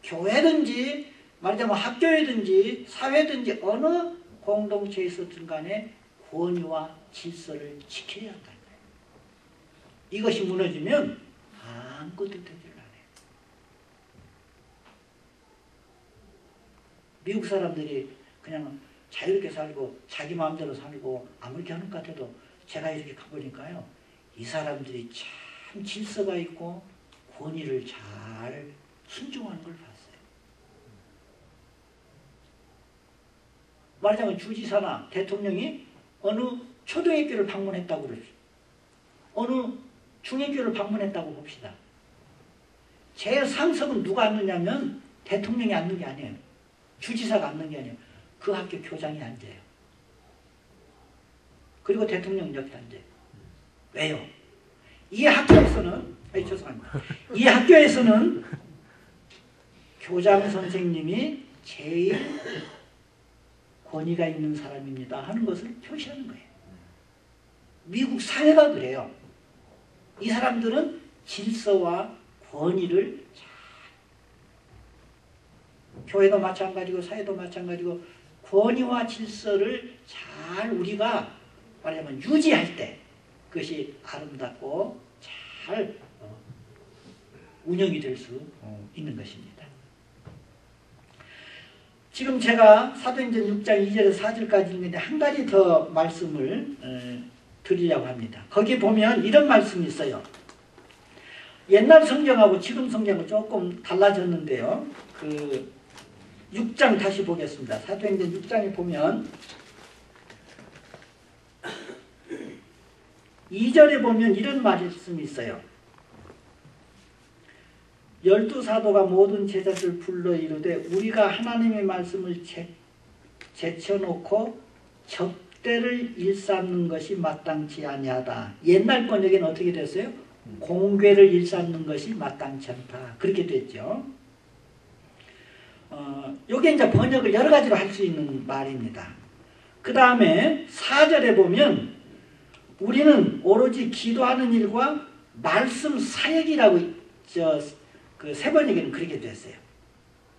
교회든지 말하자면 학교에든지 사회든지 어느 공동체에 있었든 간에 권위와 질서를 지켜야 한다는 거예요. 이것이 무너지면 아무것도 되질 않아요. 미국 사람들이 그냥 자유롭게 살고 자기 마음대로 살고 아무렇게 하는 것 같아도 제가 이렇게 가보니까요. 이 사람들이 참 질서가 있고 권위를 잘 순종하는 걸 봤어요. 말하자면 주지사나 대통령이 어느 초등학교를 방문했다고 그러죠. 어느 중학교를 방문했다고 봅시다. 제 상석은 누가 앉느냐면 대통령이 앉는 게 아니에요. 주지사가 앉는 게 아니에요. 그 학교 교장이 앉아요. 그리고 대통령 옆에 앉아요. 왜요? 이 학교에서는 죄송합니다. 이 학교에서는 교장 선생님이 제일 권위가 있는 사람입니다 하는 것을 표시하는 거예요. 미국 사회가 그래요. 이 사람들은 질서와 권위를 잘, 교회도 마찬가지고 사회도 마찬가지고 권위와 질서를 잘 우리가 말하자면 유지할 때 그것이 아름답고 잘 운영이 될 수 있는 것입니다. 지금 제가 사도행전 6장 2절에서 4절까지 있는데 한 가지 더 말씀을 드리려고 합니다. 거기 보면 이런 말씀이 있어요. 옛날 성경하고 지금 성경은 조금 달라졌는데요. 그 6장 다시 보겠습니다. 사도행전 6장에 보면 2절에 보면 이런 말씀이 있어요. 12사도가 모든 제자들 불러 이르되 우리가 하나님의 말씀을 제쳐놓고 접대를 일삼는 것이 마땅치 아니하다. 옛날 번역에는 어떻게 됐어요? 공궤를 일삼는 것이 마땅치 않다. 그렇게 됐죠. 요게 이제 번역을 여러 가지로 할 수 있는 말입니다. 그 다음에 4절에 보면 우리는 오로지 기도하는 일과 말씀 사역이라고 그 세 번역에는 그렇게 됐어요.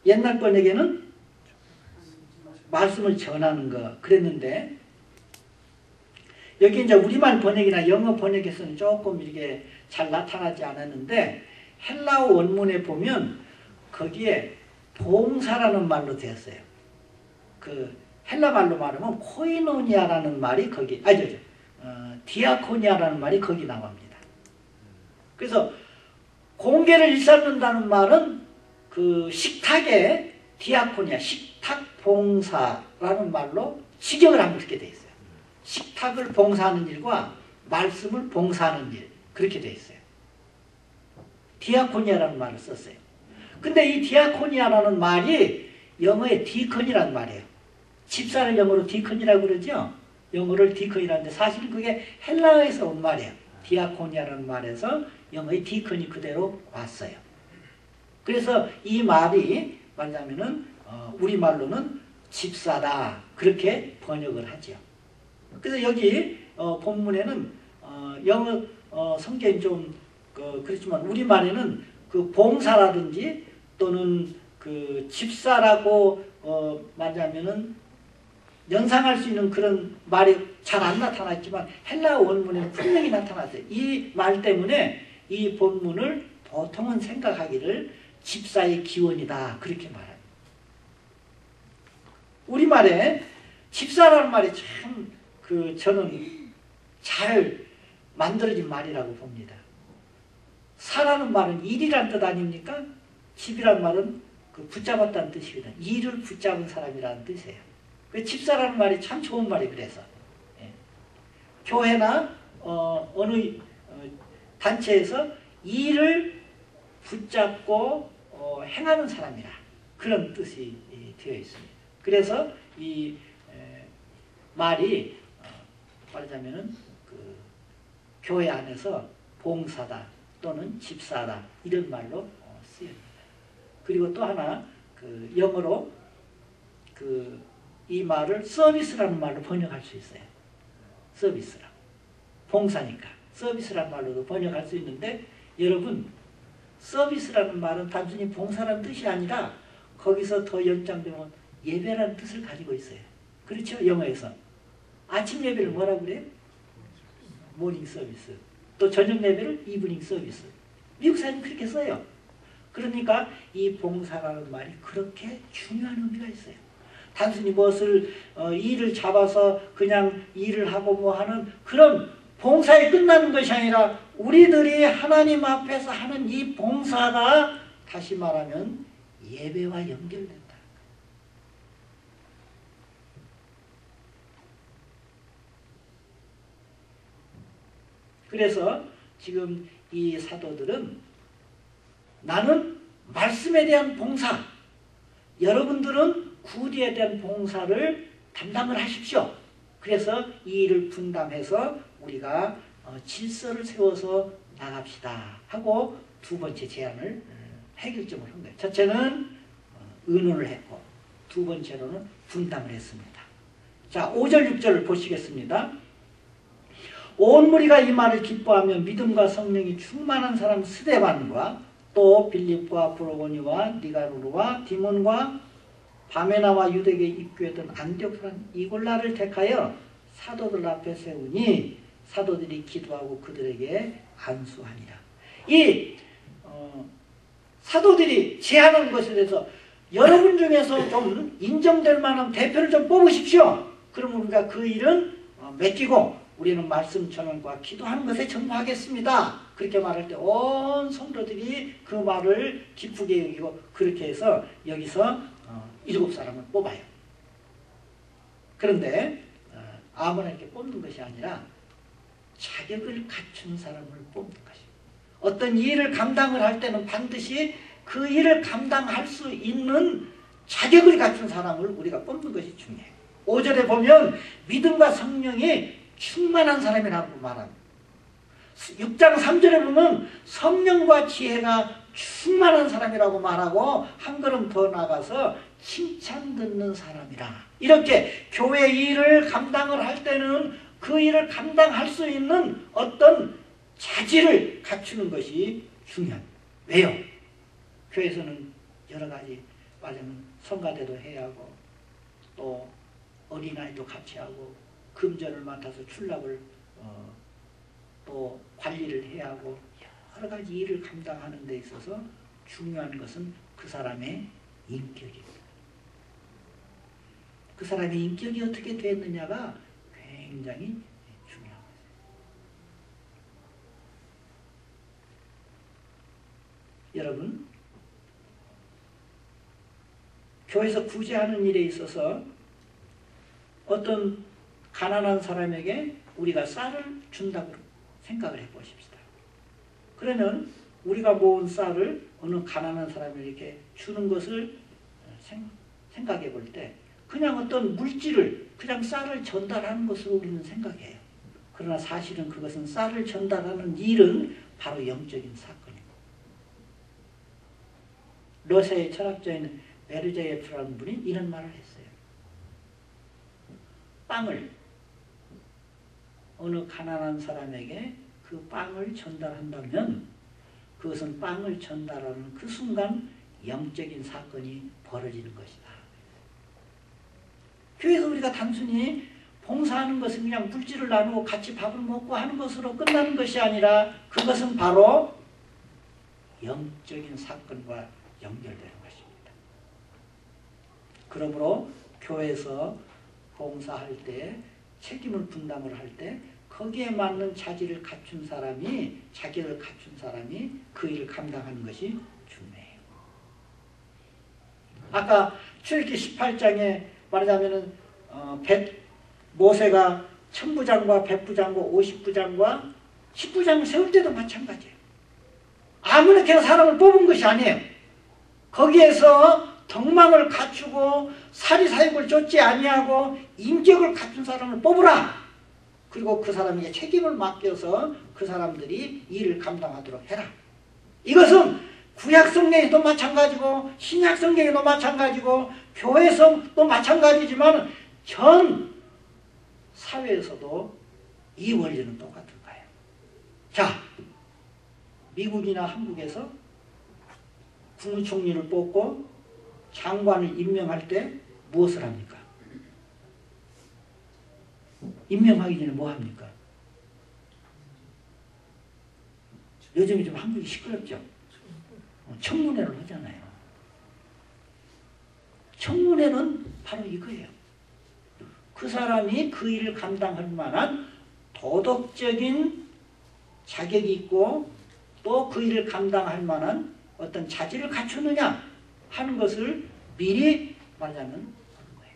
옛날 번역에는 말씀을 전하는 거 그랬는데 여기 이제 우리말 번역이나 영어 번역에서는 조금 이렇게 잘 나타나지 않았는데 헬라어 원문에 보면 거기에 봉사라는 말로 되었어요. 그 헬라 말로 말하면 코이노니아라는 말이 거기 디아코니아라는 말이 거기 나옵니다. 그래서 공궤를 일삼는다는 말은 그 식탁에 디아코니아, 식탁 봉사라는 말로 직역을 하면 그렇게 되어 있어요. 식탁을 봉사하는 일과 말씀을 봉사하는 일 그렇게 되어 있어요. 디아코니아라는 말을 썼어요. 근데 이 디아코니아라는 말이 영어의 디컨이라는 말이에요. 집사를 영어로 디컨이라고 그러죠. 영어를 디컨이라는데 사실은 그게 헬라어에서 온 말이에요. 디아코니아라는 말에서 영어의 디컨이 그대로 왔어요. 그래서 이 말이 말하자면은 우리말로는 집사다 그렇게 번역을 하죠. 그래서 여기 본문에는 영어 성경이 좀 그렇지만 우리말에는 그 봉사라든지 또는 그 집사라고 말하자면은 연상할 수 있는 그런 말이 잘 안 나타났지만 헬라어 원문에는 분명히 나타났어요. 이 말 때문에 이 본문을 보통은 생각하기를 집사의 기원이다 그렇게 말합니다. 우리말에 집사라는 말이 참 저는 잘 만들어진 말이라고 봅니다. 사라는 말은 일이란 뜻 아닙니까? 집이란 말은 그 붙잡았다는 뜻이거든요. 일을 붙잡은 사람이라는 뜻이에요. 그 집사라는 말이 참 좋은 말이 그래서 교회나 어느 단체에서 일을 붙잡고 행하는 사람이라 그런 뜻이 되어 있습니다. 그래서 이 말이 말하자면은 그 교회 안에서 봉사다 또는 집사다 이런 말로 쓰입니다. 그리고 또 하나 그 영어로 이 말을 서비스라는 말로 번역할 수 있어요. 서비스라. 봉사니까. 서비스라는 말로도 번역할 수 있는데 여러분 서비스라는 말은 단순히 봉사라는 뜻이 아니라 거기서 더 연장되면 예배라는 뜻을 가지고 있어요. 그렇죠? 영어에서. 아침 예배를 뭐라고 그래요? 모닝 서비스. 또 저녁 예배를 이브닝 서비스. 미국 사람은 그렇게 써요. 그러니까 이 봉사라는 말이 그렇게 중요한 의미가 있어요. 단순히 무엇을 일을 잡아서 그냥 일을 하고 뭐 하는 그런 봉사에 끝나는 것이 아니라 우리들이 하나님 앞에서 하는 이 봉사가 다시 말하면 예배와 연결된다. 그래서 지금 이 사도들은 나는 말씀에 대한 봉사, 여러분들은 구디에 대한 봉사를 담당을 하십시오. 그래서 이 일을 분담해서 우리가 질서를 세워서 나갑시다 하고 두 번째 제안을 해결점을 한 거예요. 첫째는 의논을 했고 두 번째로는 분담을 했습니다. 자, 5절 6절을 보시겠습니다. 온 무리가 이 말을 기뻐하며 믿음과 성령이 충만한 사람 스데반과 또 빌립과 브로고니와 니가루르와 디몬과 바메나와 유대교에 입교했던 안디옥 사람 이골라를 택하여 사도들 앞에 세우니 사도들이 기도하고 그들에게 안수하니라. 이 사도들이 제안한 것에 대해서 여러분 중에서 좀 인정될 만한 대표를 좀 뽑으십시오. 그러면 우리가 그 일은 맡기고 우리는 말씀 전환과 기도하는 것에 전무하겠습니다. 그렇게 말할 때 온 성도들이 그 말을 기쁘게 여기고 그렇게 해서 여기서 7사람을 뽑아요. 그런데 아무나 이렇게 뽑는 것이 아니라 자격을 갖춘 사람을 뽑는 것입니다. 어떤 일을 감당을 할 때는 반드시 그 일을 감당할 수 있는 자격을 갖춘 사람을 우리가 뽑는 것이 중요해요. 5절에 보면 믿음과 성령이 충만한 사람이라고 말합니다. 6장 3절에 보면 성령과 지혜가 충만한 사람이라고 말하고 한 걸음 더 나가서 칭찬 듣는 사람이라. 이렇게 교회 일을 감당을 할 때는 그 일을 감당할 수 있는 어떤 자질을 갖추는 것이 중요합니다. 왜요? 교회에서는 여러 가지 말하자면 성가대도 해야 하고 또 어린아이도 같이 하고 금전을 맡아서 출납을 또 관리를 해야 하고 여러 가지 일을 감당하는 데 있어서 중요한 것은 그 사람의 인격입니다. 그 사람의 인격이 어떻게 됐느냐가 굉장히 중요합니다. 여러분, 교회에서 구제하는 일에 있어서 어떤 가난한 사람에게 우리가 쌀을 준다고 생각을 해보십시다. 그러면 우리가 모은 쌀을 어느 가난한 사람에게 이렇게 주는 것을 생각해 볼 때 그냥 어떤 물질을 그냥 쌀을 전달하는 것으로 우리는 생각해요. 그러나 사실은 그것은 쌀을 전달하는 일은 바로 영적인 사건입니다. 러시아의 철학자인 베르제예프라는 분이 이런 말을 했어요. 빵을 어느 가난한 사람에게 그 빵을 전달한다면 그것은 빵을 전달하는 그 순간 영적인 사건이 벌어지는 것이다. 교회에서 우리가 단순히 봉사하는 것은 그냥 물질을 나누고 같이 밥을 먹고 하는 것으로 끝나는 것이 아니라 그것은 바로 영적인 사건과 연결되는 것입니다. 그러므로 교회에서 봉사할 때 책임을 분담을 할 때 거기에 맞는 자질을 갖춘 사람이 자기를 갖춘 사람이 그 일을 감당하는 것이 중요해요. 아까 출애굽기 18장에 말하자면은 모세가 천부장과 백부장과 50부장과 10부장을 세울 때도 마찬가지예요. 아무렇게나 사람을 뽑은 것이 아니에요. 거기에서 덕망을 갖추고 사리사욕을 좇지 아니하고 인격을 갖춘 사람을 뽑으라. 그리고 그 사람에게 책임을 맡겨서 그 사람들이 일을 감당하도록 해라. 이것은 구약성경에도 마찬가지고 신약성경에도 마찬가지고 교회에서도 마찬가지지만 전 사회에서도 이 원리는 똑같은 거예요. 자, 미국이나 한국에서 국무총리를 뽑고 장관을 임명할 때 무엇을 합니까? 임명하기 전에 뭐 합니까? 요즘에 좀 한국이 시끄럽죠? 청문회를 하잖아요. 청문회는 바로 이거예요. 그 사람이 그 일을 감당할 만한 도덕적인 자격이 있고 또 그 일을 감당할 만한 어떤 자질을 갖추느냐 하는 것을 미리 말하자면 하는 거예요.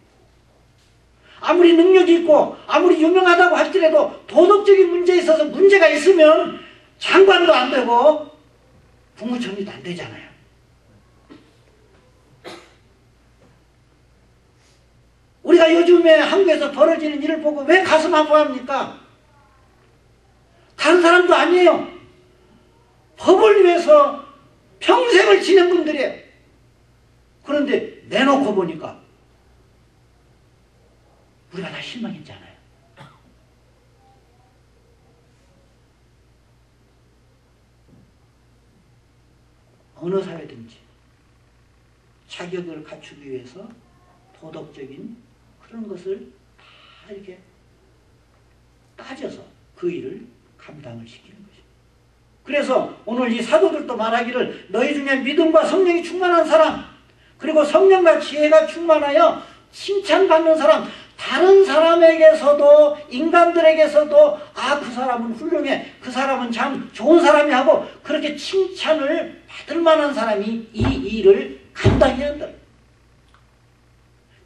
아무리 능력이 있고 아무리 유명하다고 할지라도 도덕적인 문제에 있어서 문제가 있으면 장관도 안 되고 국무총리도 안 되잖아요. 우리가 요즘에 한국에서 벌어지는 일을 보고 왜 가슴 아파합니까? 다른 사람도 아니에요. 법을 위해서 평생을 지낸 분들이에요. 그런데 내놓고 보니까 우리가 다 실망했잖아요. 어느 사회든지 자격을 갖추기 위해서 도덕적인 그런 것을 다 이렇게 따져서 그 일을 감당을 시키는 것입니다. 그래서 오늘 이 사도들도 말하기를 너희 중에 믿음과 성령이 충만한 사람, 그리고 성령과 지혜가 충만하여 칭찬받는 사람, 다른 사람에게서도, 인간들에게서도 그 사람은 훌륭해, 그 사람은 참 좋은 사람이 하고 그렇게 칭찬을 받을 만한 사람이 이 일을 감당해야 한다.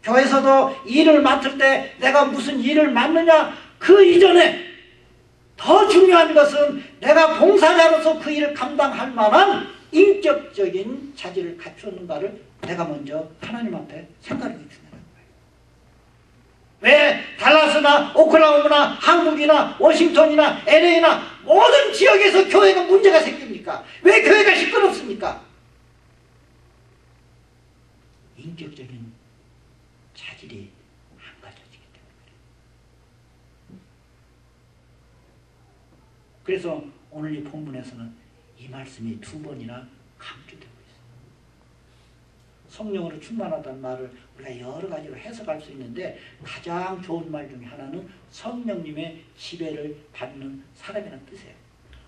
교회에서도 일을 맡을 때 내가 무슨 일을 맡느냐, 그 이전에 더 중요한 것은 내가 봉사자로서 그 일을 감당할 만한 인격적인 자질을 갖추었는가를 내가 먼저 하나님 앞에 생각해 주는 거예요. 왜 달라스나 오클라호마나 한국이나 워싱턴이나 LA나 모든 지역에서 교회가 문제가 생깁니까? 왜 교회가 시끄럽습니까? 인격적인 자질이 안 가져지기 때문에. 그래서 오늘 이 본문에서는 이 말씀이 2번이나 강조되고 있어요. 성령으로 충만하다는 말을 우리가 여러 가지로 해석할 수 있는데 가장 좋은 말 중에 하나는 성령님의 지배를 받는 사람이라는 뜻이에요.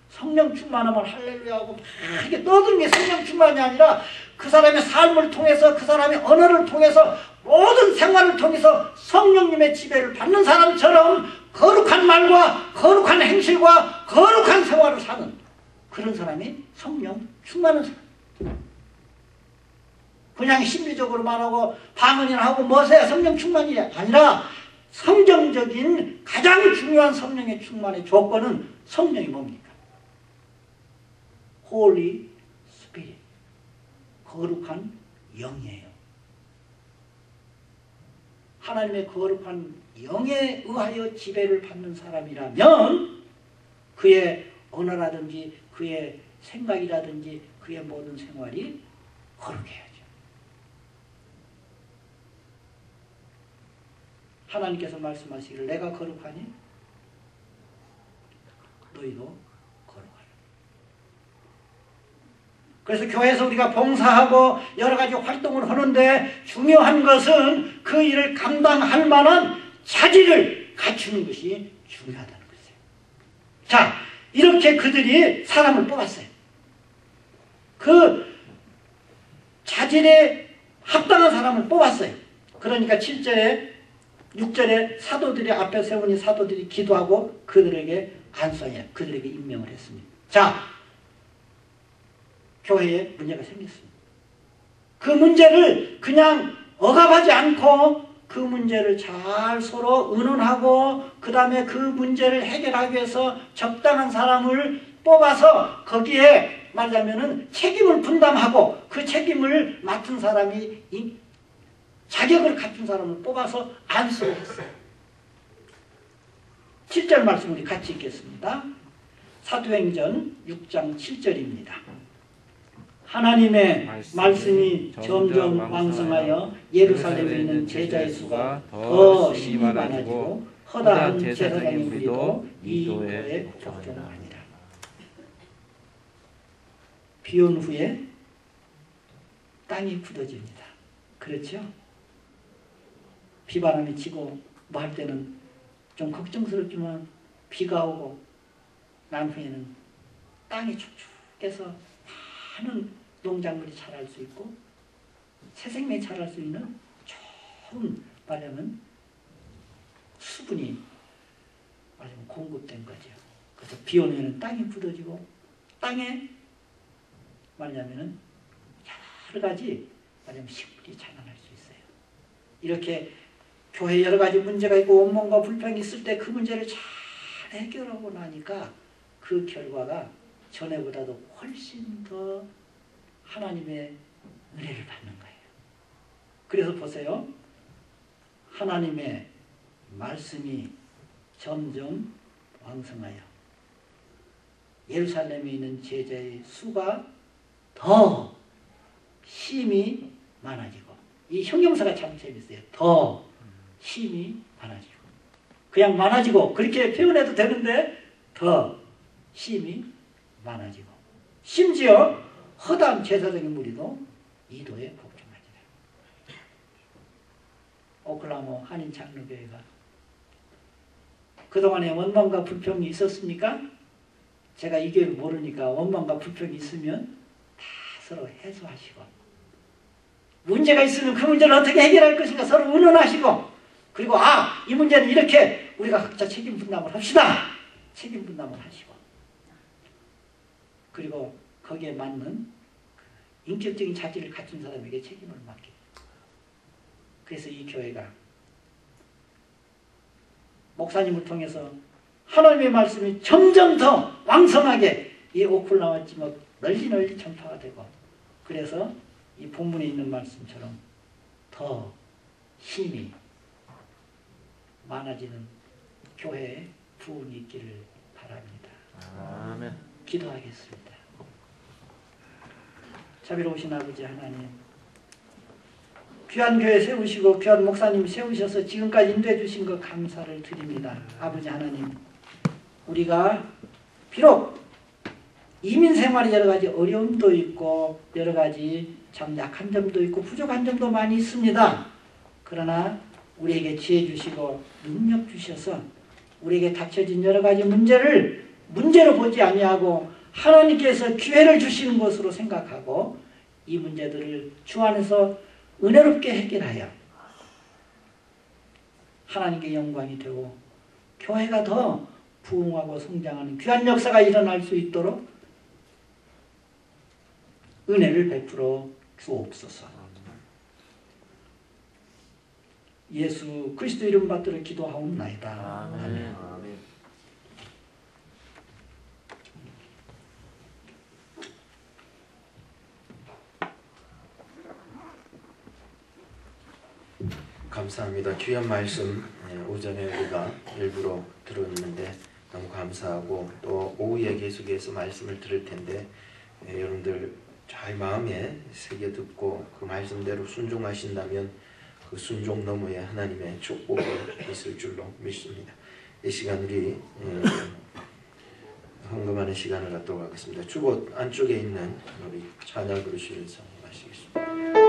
성령 충만하면 할렐루야하고 막 이렇게 떠드는 게 성령 충만이 아니라 그 사람의 삶을 통해서, 그 사람의 언어를 통해서, 모든 생활을 통해서 성령님의 지배를 받는 사람처럼 거룩한 말과 거룩한 행실과 거룩한 생활을 사는 그런 사람이 성령 충만한 사람. 그냥 심리적으로 말하고 방언이나 하고 뭐세야 성령 충만이 아니라 성경적인 가장 중요한 성령의 충만의 조건은 성령이 뭡니까? Holy Spirit, 거룩한 영이에요. 하나님의 거룩한 영에 의하여 지배를 받는 사람이라면 그의 언어라든지 그의 생각이라든지 그의 모든 생활이 거룩해야죠. 하나님께서 말씀하시기를 내가 거룩하니 너희도 거룩하라. 그래서 교회에서 우리가 봉사하고 여러 가지 활동을 하는데 중요한 것은 그 일을 감당할 만한 자질을 갖추는 것이 중요하다는 것이에요. 자, 이렇게 그들이 사람을 뽑았어요. 그 자질에 합당한 사람을 뽑았어요. 그러니까 7절에 6절에 사도들이 앞에 세우니 사도들이 기도하고 그들에게 안수하여 그들에게 임명을 했습니다. 자, 교회에 문제가 생겼습니다. 그 문제를 그냥 억압하지 않고 그 문제를 잘 서로 의논하고 그 다음에 그 문제를 해결하기 위해서 적당한 사람을 뽑아서 거기에 말하자면은 책임을 분담하고 그 책임을 맡은 사람이 자격을 갖춘 사람을 뽑아서 안수를 했어요. 7절 말씀 우리 같이 읽겠습니다. 사도행전 6장 7절입니다. 하나님의 말씀이 점점 왕성하여 예루살렘에 있는 제자의 수가 더 심히 많아지고 허다한 제사장의 무리도 이도에 복종하니라. 비 온 후에 땅이 굳어집니다. 그렇죠? 비바람이 치고 뭐 할 때는 좀 걱정스럽지만 비가 오고 난 후에는 땅이 축축해서 많은 농작물이 자랄 수 있고 새 생명이 자랄 수 있는 좋은 말하면 수분이 말하면 공급된 거죠. 그래서 비 오면 땅이 굳어지고 땅에 말하자면은 여러 가지 말하면 식물이 자라날 수 있어요. 이렇게 교회에 여러 가지 문제가 있고 원망과 불평이 있을 때 그 문제를 잘 해결하고 나니까 그 결과가 전에보다도 훨씬 더 하나님의 은혜를 받는 거예요. 그래서 보세요. 하나님의 말씀이 점점 왕성하여 예루살렘에 있는 제자의 수가 더 심히 많아지고, 이 형용사가 참 재밌어요. 더 심히 많아지고, 그냥 많아지고 그렇게 표현해도 되는데 더 심히 많아지고, 심지어 허다한 제사장의 무리도 이도에 복종하니라. 오클라호마 한인 장로교회가 그동안에 원망과 불평이 있었습니까? 제가 이 교회를 모르니까 원망과 불평이 있으면 다 서로 해소하시고, 문제가 있으면 그 문제를 어떻게 해결할 것인가 서로 의논하시고, 그리고 이 문제는 이렇게 우리가 각자 책임 분담을 합시다. 책임 분담을 하시고, 그리고 거기에 맞는 인격적인 자질을 갖춘 사람에게 책임을 맡기고. 그래서 이 교회가 목사님을 통해서 하나님의 말씀이 점점 더 왕성하게 이 오클라호마 지역 널리 전파가 되고, 그래서 이 본문에 있는 말씀처럼 더 힘이 많아지는 교회에 부흥이 있기를 바랍니다. 아멘. 기도하겠습니다. 자비로우신 아버지 하나님, 귀한 교회 세우시고 귀한 목사님 세우셔서 지금까지 인도해 주신 것 감사를 드립니다. 아버지 하나님, 우리가 비록 이민 생활에 여러 가지 어려움도 있고 여러 가지 참 약한 점도 있고 부족한 점도 많이 있습니다. 그러나 우리에게 지혜 주시고 능력 주셔서 우리에게 닥쳐진 여러 가지 문제를 문제로 보지 아니하고 하나님께서 기회를 주시는 것으로 생각하고 이 문제들을 주 안에서 은혜롭게 해결하여 하나님께 영광이 되고 교회가 더 부흥하고 성장하는 귀한 역사가 일어날 수 있도록 은혜를 베풀어 주옵소서. 예수 그리스도 이름 받들어 기도하옵나이다. 아멘. 감사합니다. 귀한 말씀 오전에 우리가 일부러 들었는데 너무 감사하고, 또 오후에 계속해서 말씀을 들을 텐데 여러분들 잘 마음에 새겨 듣고 그 말씀대로 순종하신다면 그 순종 너머에 하나님의 축복이 있을 줄로 믿습니다. 이 시간 우리 헌금하는 시간을 갖도록 하겠습니다. 주봇 안쪽에 있는 우리 찬양 그릇을 사용하시겠습니다.